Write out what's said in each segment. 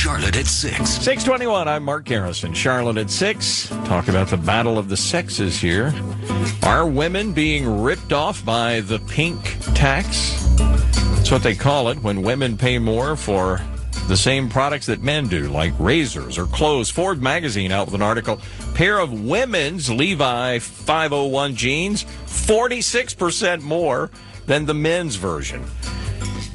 Charlotte at 6. 6:21, I'm Mark Garrison. Charlotte at 6. Talk about the battle of the sexes here. Are women being ripped off by the pink tax? That's what they call it when women pay more for the same products that men do, like razors or clothes. Ford magazine out with an article. Pair of women's Levi 501 jeans, 46% more than the men's version.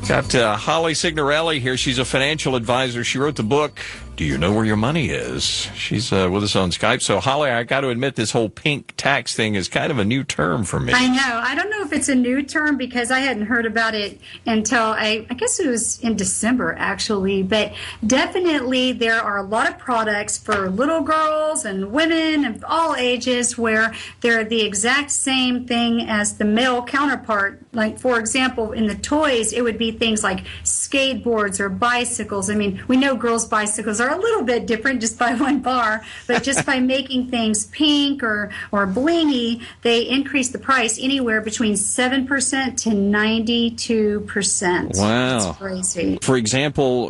Got Holly Signorelli here. She's a financial advisor. She wrote the book, Do You Know Where Your Money Is? She's with us on Skype. So, Holly, I got to admit, this whole pink tax thing is kind of a new term for me. I know. I don't know if it's a new term because I hadn't heard about it until I guess it was in December, actually. But definitely there are a lot of products for little girls and women of all ages where they're the exact same thing as the male counterpart. Like, for example, in the toys, it would be things like skateboards or bicycles. I mean, we know girls' bicycles are a little bit different just by one bar, but just by making things pink or blingy, they increase the price anywhere between 7% to 92%. Wow. That's crazy. For example,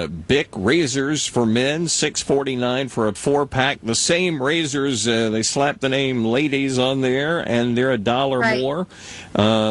Bic razors for men, $6.49 for a 4-pack. The same razors, they slap the name ladies on there, and they're $1 more.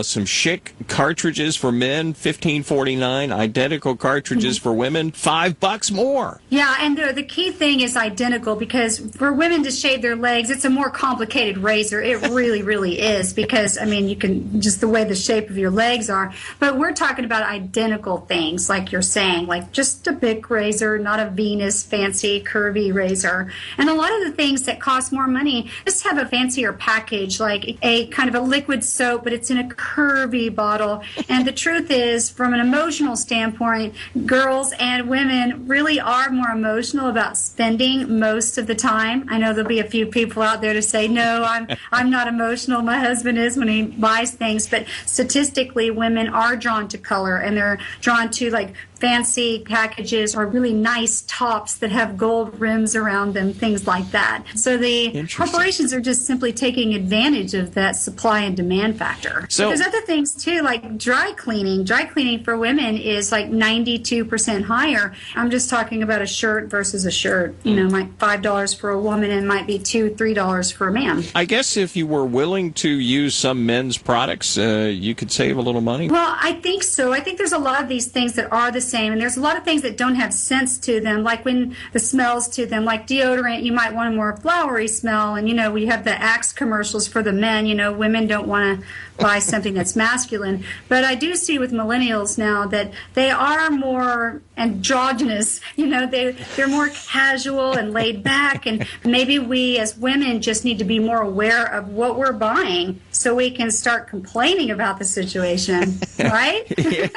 Some Schick cartridges for men, $15.49. Identical cartridges for women, $5 more. Yeah, and the key thing is identical, because for women to shave their legs, it's a more complicated razor. It really, really is, because, I mean, you can, just the way the shape of your legs are. But we're talking about identical things, like you're saying, like just a Bic razor, not a Venus fancy curvy razor. And a lot of the things that cost more money just have a fancier package, like a kind of a liquid soap, but it's in a curvy bottle. And the truth is, from an emotional standpoint, girls and women really are more emotional about spending most of the time. I know there'll be a few people out there to say, no, I'm not emotional. My husband is when he buys things. But statistically, women are drawn to color, and they're drawn to like fancy packages or really nice tops that have gold rims around them, things like that. So the corporations are just simply taking advantage of that supply and demand factor. So there's other things too, like dry cleaning. Dry cleaning for women is like 92% higher. I'm just talking about a shirt versus a shirt. You know, like $5 for a woman and might be $2, $3 for a man. I guess if you were willing to use some men's products, you could save a little money. Well, I think so. I think there's a lot of these things that are the same, and there's a lot of things that don't have scents to them, like when the smells to them, like deodorant, you might want a more flowery smell. And, you know, we have the Axe commercials for the men. You know, women don't want to buy something that's masculine. But I do see with millennials now that they are more androgynous. You know, they're more casual and laid back. And maybe we as women just need to be more aware of what we're buying so we can start complaining about the situation, right? Yeah.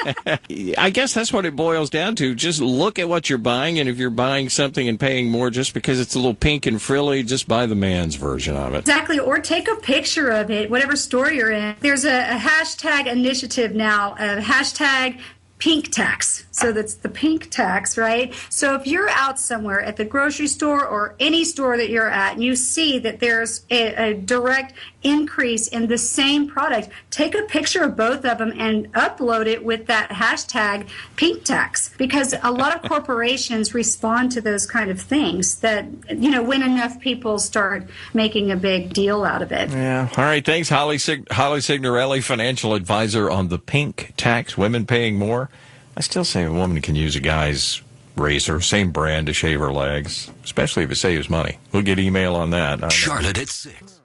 I guess that's what it boils down to. Just look at what you're buying, and if you're buying something and paying more just because it's a little pink and frilly, just buy the man's version of it. Exactly, or take a picture of it, whatever store you're in. There's a hashtag initiative now, hashtag pink tax. So that's the pink tax, right? So if you're out somewhere at the grocery store or any store that you're at and you see that there's a direct increase in the same product, take a picture of both of them and upload it with that hashtag pink tax, because a lot of corporations respond to those kind of things that, you know, when enough people start making a big deal out of it. Yeah. All right. Thanks, Holly Signorelli, financial advisor on the pink tax, women paying more. I still say a woman can use a guy's razor, same brand, to shave her legs, especially if it saves money. We'll get email on that. Charlotte at 6.